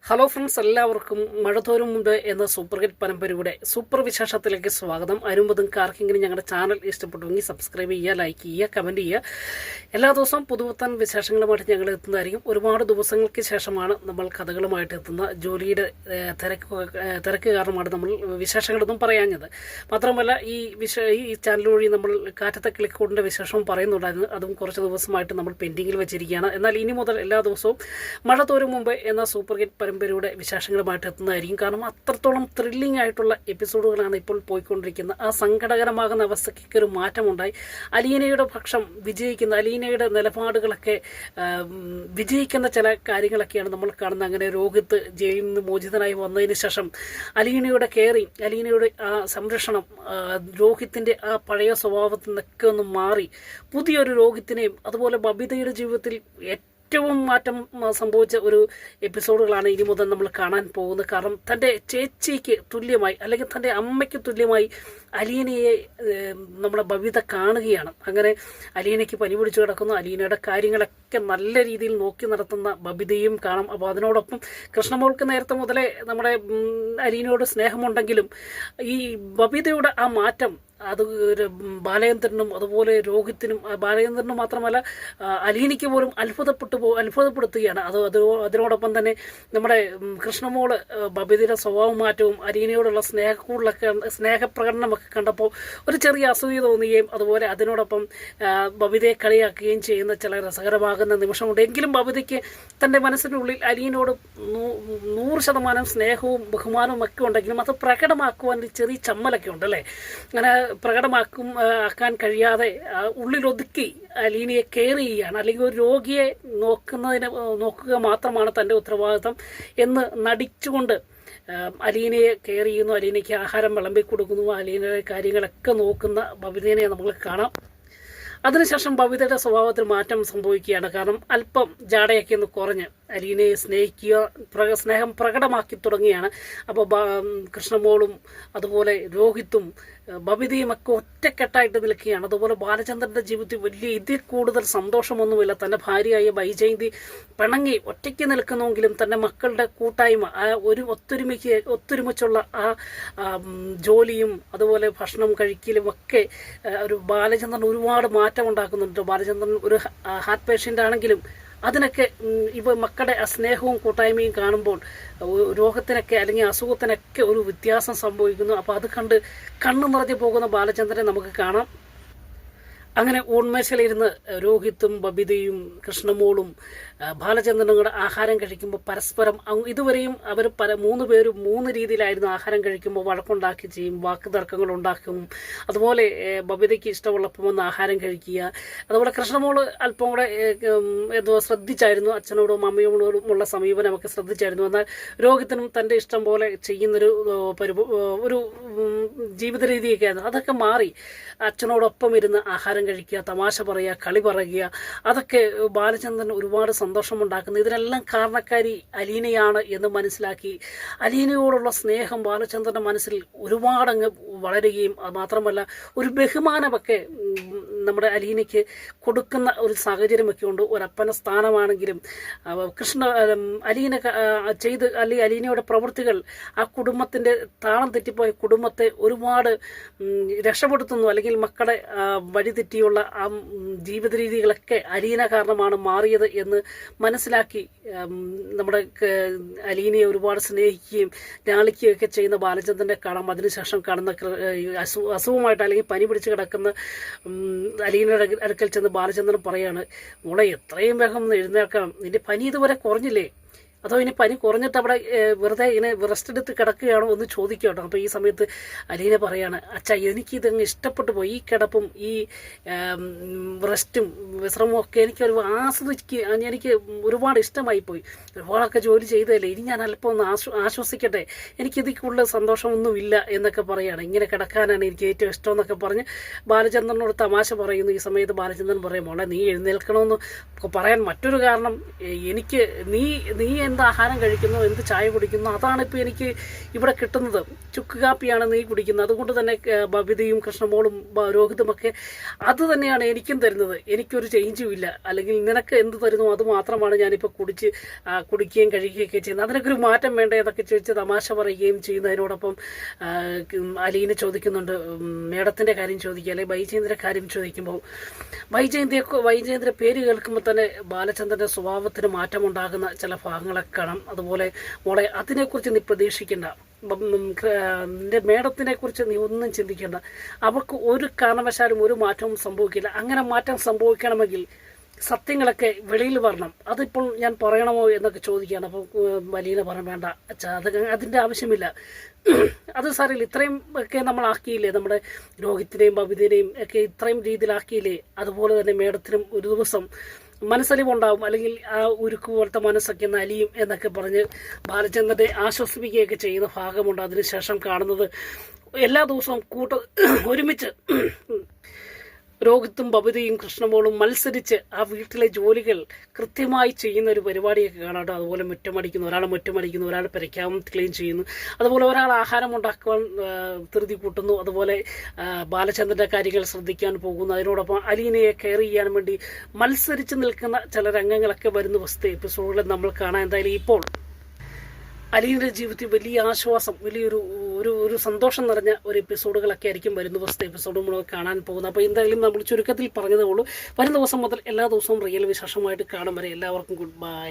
Hello friends, എല്ലാവർക്കും മഴതോരും മുമ്പ് എന്ന സൂപ്പർ ഹിറ്റ് പരമ്പരയുടെ സൂപ്പർ വിശേഷത്തിലേക്ക് സ്വാഗതം. അതിനുമ്പതും ആർക്കെങ്കിലും ഞങ്ങളുടെ ചാനൽ ഇഷ്ടപ്പെട്ടുവെങ്കിൽ സബ്സ്ക്രൈബ് ചെയ്യുക, ലൈക്ക് ചെയ്യുക, കമൻറ്റ് ചെയ്യുക. എല്ലാ ദിവസവും പുതുപുത്തൻ വിശേഷങ്ങളുമായിട്ട് ഞങ്ങൾ എത്തുന്നതായിരിക്കും. ഒരുപാട് ദിവസങ്ങൾക്ക് ശേഷമാണ് നമ്മൾ കഥകളുമായിട്ട് എത്തുന്ന. ജോലിയുടെ തിരക്ക് കാരണമാണ് നമ്മൾ വിശേഷങ്ങളൊന്നും പറയാഞ്ഞത്. മാത്രമല്ല ഈ ചാനൽ വഴി നമ്മൾ കാറ്റത്തെ കിളിക്കൂടിൻ്റെ വിശേഷവും പറയുന്നുണ്ടായിരുന്നു. അതും കുറച്ച് ദിവസമായിട്ട് നമ്മൾ പെൻഡിങ്ങിൽ വെച്ചിരിക്കുകയാണ്. എന്നാൽ ഇനി മുതൽ എല്ലാ ദിവസവും മഴ തോരും മുമ്പ് എന്ന സൂപ്പർ ഹിറ്റ് പരമ്പരയുടെ വിശേഷങ്ങളുമായിട്ട് എത്തുന്നതായിരിക്കും. കാരണം അത്രത്തോളം ത്രില്ലിംഗ് ആയിട്ടുള്ള എപ്പിസോഡുകളാണ് ഇപ്പോൾ പോയിക്കൊണ്ടിരിക്കുന്നത്. ആ സങ്കടകരമാകുന്ന അവസ്ഥയ്ക്ക് ഒരു മാറ്റമുണ്ടായി. അലീനയുടെ പക്ഷം വിജയിക്കുന്ന, അലീനയുടെ നിലപാടുകളൊക്കെ വിജയിക്കുന്ന ചില കാര്യങ്ങളൊക്കെയാണ് നമ്മൾ കാണുന്നത്. അങ്ങനെ രോഹിത്ത് ജയിലിൽ നിന്ന് മോചിതനായി വന്നതിന് ശേഷം അലീനയുടെ കെയറിങ്, അലീനയുടെ ആ സംരക്ഷണം, രോഹിത്തിൻ്റെ ആ പഴയ സ്വഭാവത്തിൽ നിന്നൊക്കെ ഒന്ന് മാറി പുതിയൊരു രോഹിത്തിനെയും അതുപോലെ ബബിതയുടെ ജീവിതത്തിൽ ഏറ്റവും മാറ്റം സംഭവിച്ച ഒരു എപ്പിസോഡുകളാണ് ഇനി മുതൽ നമ്മൾ കാണാൻ പോകുന്നത്. കാരണം തൻ്റെ ചേച്ചിക്ക് തുല്യമായി, അല്ലെങ്കിൽ തൻ്റെ അമ്മയ്ക്ക് തുല്യമായി അലീനയെ നമ്മുടെ ബബിത കാണുകയാണ്. അങ്ങനെ അലീനയ്ക്ക് പനി പിടിച്ചു കിടക്കുന്നു. അലീനയുടെ കാര്യങ്ങളൊക്കെ നല്ല രീതിയിൽ നോക്കി നടത്തുന്ന ബബിതയും കാണാം. അപ്പോൾ അതിനോടൊപ്പം കൃഷ്ണമോൾക്ക് നേരത്തെ മുതലേ നമ്മുടെ അലീനയോട് സ്നേഹമുണ്ടെങ്കിലും ഈ ബബിതയുടെ ആ മാറ്റം അത് ബാലചന്ദ്രനും അതുപോലെ രോഹിത്തിനും, ബാലചന്ദ്രനും മാത്രമല്ല അലീനയ്ക്ക് പോലും അത്ഭുതപ്പെടുത്തുകയാണ്. അതിനോടൊപ്പം തന്നെ നമ്മുടെ കൃഷ്ണമോള് ബബിതയുടെ സ്വഭാവ മാറ്റവും അലീനയോടുള്ള സ്നേഹപ്രകടനമൊക്കെ കണ്ടപ്പോൾ ഒരു ചെറിയ അസൂയ തോന്നുകയും അതുപോലെ അതിനോടൊപ്പം ബബിതയെ കളിയാക്കുകയും ചെയ്യുന്ന ചില രസകരമാകുന്ന നിമിഷമുണ്ട്. എങ്കിലും ബബിതയ്ക്ക് തൻ്റെ മനസ്സിനുള്ളിൽ അലീനയോട് 100% സ്നേഹവും ബഹുമാനവും ഒക്കെ ഉണ്ടെങ്കിലും അത് പ്രകടമാക്കുവാൻ ഒരു ചെറിയ ചമ്മലൊക്കെ ഉണ്ട് അല്ലേ. അങ്ങനെ ആക്കാൻ കഴിയാതെ ഉള്ളിലൊതുക്കി അലീനയെ കെയർ ചെയ്യുകയാണ്. അല്ലെങ്കിൽ ഒരു രോഗിയെ നോക്കുക മാത്രമാണ് തൻ്റെ ഉത്തരവാദിത്തം എന്ന് നടിച്ചുകൊണ്ട് അലീനയെ കെയർ ചെയ്യുന്നു. അലീനയ്ക്ക് ആഹാരം വിളമ്പി കൊടുക്കുന്നു. അലീനയുടെ കാര്യങ്ങളൊക്കെ നോക്കുന്ന ബബിതയെ നമുക്ക് കാണാം. അതിനുശേഷം ബബിതയുടെ സ്വഭാവത്തിൽ മാറ്റം സംഭവിക്കുകയാണ്. കാരണം അല്പം ജാടയൊക്കെ ഒന്ന് കുറഞ്ഞ് അലീനയെ സ്നേഹം പ്രകടമാക്കി തുടങ്ങിയാണ്. അപ്പോൾ കൃഷ്ണമോളും അതുപോലെ രോഹിത്തും ബബിതയും ഒക്കെ ഒറ്റക്കെട്ടായിട്ട് നിൽക്കുകയാണ്. അതുപോലെ ബാലചന്ദ്രൻ്റെ ജീവിതത്തിൽ വലിയ ഇതിൽ കൂടുതൽ സന്തോഷമൊന്നുമില്ല. തൻ്റെ ഭാര്യയായ വൈജയന്തി പിണങ്ങി ഒറ്റയ്ക്ക് നിൽക്കുന്നെങ്കിലും തൻ്റെ മക്കളുടെ കൂട്ടായ്മ, ആ ഒരു ഒത്തൊരുമിച്ചുള്ള ആ ജോലിയും അതുപോലെ ഭക്ഷണം കഴിക്കലും ഒക്കെ ഒരു ബാലചന്ദ്രൻ ഒരുപാട് മാറ്റം ഉണ്ടാക്കുന്നുണ്ട്. ബാലചന്ദ്രൻ ഒരു ഹാർട്ട് പേഷ്യൻ്റ് ആണെങ്കിലും അതിനൊക്കെ മക്കളുടെ സ്നേഹവും കൂട്ടായ്മയും കാണുമ്പോൾ രോഗത്തിനൊക്കെ അല്ലെങ്കിൽ അസുഖത്തിനൊക്കെ ഒരു വ്യത്യാസം സംഭവിക്കുന്നു. അപ്പോൾ അത് കണ്ട് കണ്ണു നിറഞ്ഞു പോകുന്ന ബാലചന്ദ്രനെ നമുക്ക് കാണാം. അങ്ങനെ ഊൺമേശയിലിരുന്ന് രോഹിത്തും ബബിതയും കൃഷ്ണമോളും ബാലചന്ദ്രനും കൂടെ ആഹാരം കഴിക്കുമ്പോൾ പരസ്പരം ഇതുവരെയും അവർ 3 പേരും 3 രീതിയിലായിരുന്നു ആഹാരം കഴിക്കുമ്പോൾ വഴക്കുണ്ടാക്കി ചെയ്യും, വാക്കുതർക്കങ്ങൾ ഉണ്ടാക്കും. അതുപോലെ ബബിതയ്ക്ക് ഇഷ്ടമുള്ളപ്പോൾ വന്ന് ആഹാരം കഴിക്കുക. അതുപോലെ കൃഷ്ണമോള് അല്പം കൂടെ ശ്രദ്ധിച്ചായിരുന്നു, അച്ഛനോടും അമ്മയോടും ഉള്ള സമീപനമൊക്കെ ശ്രദ്ധിച്ചായിരുന്നു. എന്നാൽ രോഹിത്തിനും തൻ്റെ ഇഷ്ടം പോലെ ചെയ്യുന്നൊരു ഒരു ജീവിത രീതിയൊക്കെ ആയിരുന്നു. അതൊക്കെ മാറി അച്ഛനോടൊപ്പം ഇരുന്ന് ആഹാരം കഴിക്കുക, തമാശ പറയുക, കളി പറയുക, അതൊക്കെ ബാലചന്ദ്രൻ ഒരുപാട് സന്തോഷമുണ്ടാക്കുന്നു. ഇതിനെല്ലാം കാരണക്കാരി അലീനയാണ് എന്ന് മനസ്സിലാക്കി അലീനയോടുള്ള സ്നേഹം ബാലചന്ദ്രൻ്റെ മനസ്സിൽ ഒരുപാടങ്ങ് വളരുകയും മാത്രമല്ല ഒരു ബഹുമാനമൊക്കെ നമ്മുടെ അലീനയ്ക്ക് കൊടുക്കുന്ന ഒരു സാഹചര്യമൊക്കെ ഉണ്ട്. ഒരപ്പന സ്ഥാനമാണെങ്കിലും അലീനയുടെ പ്രവൃത്തികൾ ആ കുടുംബത്തിൻ്റെ താളം തെറ്റിപ്പോയ കുടുംബത്തെ ഒരുപാട് രക്ഷപ്പെടുത്തുന്നു. അല്ലെങ്കിൽ മക്കളെ വഴിതെറ്റിയുള്ള ആ ജീവിത രീതികളൊക്കെ അലീന കാരണമാണ് മാറിയത് എന്ന് മനസ്സിലാക്കി നമ്മുടെ അലീനയെ ഒരുപാട് സ്നേഹിക്കുകയും ലാളിക്കുകയൊക്കെ ചെയ്യുന്ന ബാലചന്ദ്രനെ കാണാം. അതിനുശേഷം കാണുന്ന അസുഖമായിട്ട് അല്ലെങ്കിൽ പനി പിടിച്ച് കിടക്കുന്ന അലീനയുടെ അടുക്കൽ ചെന്ന് ബാലചന്ദ്രൻ പറയാണ്, മോളെ എത്രയും വേഗം എഴുന്നേൽക്കണം, നിന്റെ പനി ഇതുവരെ കുറഞ്ഞില്ലേ, അതോ ഇനി പനി കുറഞ്ഞിട്ട് അവിടെ വെറുതെ ഇങ്ങനെ റെസ്റ്റ് എടുത്ത് കിടക്കുകയാണോ എന്ന് ചോദിക്കട്ടോ. അപ്പോൾ ഈ സമയത്ത് അലീന പറയാണ്, അച്ഛാ എനിക്കിതങ്ങ് ഇഷ്ടപ്പെട്ടു പോയി, ഈ കിടപ്പും ഈ റെസ്റ്റും വിശ്രമവും ഒക്കെ എനിക്കൊരു എനിക്ക് ഒരുപാട് ഇഷ്ടമായി പോയി. ഒരുപാടൊക്കെ ജോലി ചെയ്തതല്ലേ, ഇനി ഞാൻ അല്പം ഒന്ന് ആശ്വസിക്കട്ടെ, എനിക്കിതിൽ കൂടുതൽ സന്തോഷമൊന്നുമില്ല എന്നൊക്കെ പറയുകയാണ്. ഇങ്ങനെ കിടക്കാനാണ് എനിക്ക് ഏറ്റവും ഇഷ്ടം എന്നൊക്കെ പറഞ്ഞ് ബാലചന്ദ്രനോട് തമാശ പറയുന്നു. ഈ സമയത്ത് ബാലചന്ദ്രൻ പറയും, മോളെ നീ എഴുന്നേൽക്കണമെന്ന് പറയാൻ മറ്റൊരു കാരണം, എനിക്ക് നീ എന്ത് ആഹാരം കഴിക്കുന്നു, എന്ത് ചായ കുടിക്കുന്നു, അതാണ് ഇപ്പോൾ എനിക്ക് ഇവിടെ കിട്ടുന്നത്. ചുക്ക് കാപ്പിയാണ് നീ കുടിക്കുന്നത്, അതുകൊണ്ട് തന്നെ ബബിതയും കൃഷ്ണമോളും രോഹിതുമൊക്കെ അത് തന്നെയാണ് എനിക്കും തരുന്നത്. എനിക്കൊരു ചേഞ്ചും ഇല്ല. അല്ലെങ്കിൽ നിനക്ക് എന്ത് തരുന്നു അത് മാത്രമാണ് ഞാനിപ്പോൾ കുടിക്കുകയും കഴിക്കുകയൊക്കെ ചെയ്യുന്നത്. അതിനൊക്കെ ഒരു മാറ്റം വേണ്ടേ എന്നൊക്കെ ചോദിച്ച് തമാശ പറയുകയും ചെയ്യുന്നതിനോടൊപ്പം അലീനെ ചോദിക്കുന്നുണ്ട്, മേഡത്തിൻ്റെ കാര്യം ചോദിക്കുക, അല്ലെങ്കിൽ വൈജയന്തിൻ്റെ കാര്യം ചോദിക്കുമ്പോൾ വൈജയന്തിൻ്റെ പേര് കേൾക്കുമ്പോൾ തന്നെ ബാലചന്ദ്രൻ്റെ സ്വഭാവത്തിന് മാറ്റമുണ്ടാകുന്ന ചില ഭാഗങ്ങളൊക്കെ കാണാം. അതുപോലെ മോളെ അതിനെക്കുറിച്ച് നീ പ്രതീക്ഷിക്കേണ്ട, നിൻ്റെ മേഡത്തിനെ കുറിച്ച് നീ ഒന്നും ചിന്തിക്കേണ്ട, അവർക്ക് ഒരു കാരണവശാലും ഒരു മാറ്റവും സംഭവിക്കില്ല. അങ്ങനെ മാറ്റം സംഭവിക്കണമെങ്കിൽ സത്യങ്ങളൊക്കെ വെളിയിൽ വരണം. അതിപ്പോൾ ഞാൻ പറയണമോ എന്നൊക്കെ ചോദിക്കുകയാണ്. അപ്പോൾ വലിയ പറയാൻ വേണ്ട അച്ഛാ, അതിൻ്റെ ആവശ്യമില്ല, അത് സാറില്ല, ഇത്രയും ഒക്കെ നമ്മളാക്കിയില്ലേ, നമ്മുടെ രോഹിത്തിനെയും ബബിതനെയും ഒക്കെ ഇത്രയും രീതിയിലാക്കിയില്ലേ, അതുപോലെ തന്നെ മേഡത്തിനും ഒരു ദിവസം മനസ്സലിവുണ്ടാവും, അല്ലെങ്കിൽ ആ ഉരുക്ക് പോലത്തെ മനസ്സൊക്കെ അലിയും എന്നൊക്കെ പറഞ്ഞ് ബാലചന്ദ്രനെ ആശ്വസിപ്പിക്കുകയൊക്കെ ചെയ്യുന്ന ഭാഗമുണ്ട്. അതിനുശേഷം കാണുന്നത് എല്ലാ ദിവസവും ഒരുമിച്ച് രോഹിത്തും ബബിതയും കൃഷ്ണമോളും മത്സരിച്ച് ആ വീട്ടിലെ ജോലികൾ കൃത്യമായി ചെയ്യുന്ന ഒരു പരിപാടിയൊക്കെ കാണാട്ടോ. അതുപോലെ മുറ്റമടിക്കുന്നു, ഒരാൾ മുറ്റമടിക്കുന്നു, ഒരാൾ പെരയ്ക്കാവും ക്ലീൻ ചെയ്യുന്നു, അതുപോലെ ഒരാൾ ആഹാരം ഉണ്ടാക്കുവാൻ ധൃതി കൂട്ടുന്നു, അതുപോലെ ബാലചന്ദ്രൻ്റെ കാര്യങ്ങൾ ശ്രദ്ധിക്കാൻ പോകുന്നു, അതിനോടൊപ്പം അലീനയെ കെയർ ചെയ്യാൻ വേണ്ടി മത്സരിച്ച് നിൽക്കുന്ന ചില രംഗങ്ങളൊക്കെ വരുന്ന വസ്തു എപ്പിസോഡിൽ നമ്മൾ കാണാൻ. എന്തായാലും ഇപ്പോൾ അലീനയുടെ ജീവിതത്തിൽ വലിയ ആശ്വാസം, വലിയൊരു ഒരു സന്തോഷം നിറഞ്ഞ ഒരു എപ്പിസോഡുകളൊക്കെ ആയിരിക്കും വരുന്ന ദിവസത്തെ എപ്പിസോഡ് നമ്മൾ കാണാൻ പോകുന്നത്. അപ്പോൾ എന്തായാലും നമ്മൾ ചുരുക്കത്തിൽ പറഞ്ഞതേ ഉള്ളൂ. വരുന്ന ദിവസം മുതൽ എല്ലാ ദിവസവും റിയൽ വിശേഷമായിട്ട് കാണും വരെ എല്ലാവർക്കും ഗുഡ് ബൈ.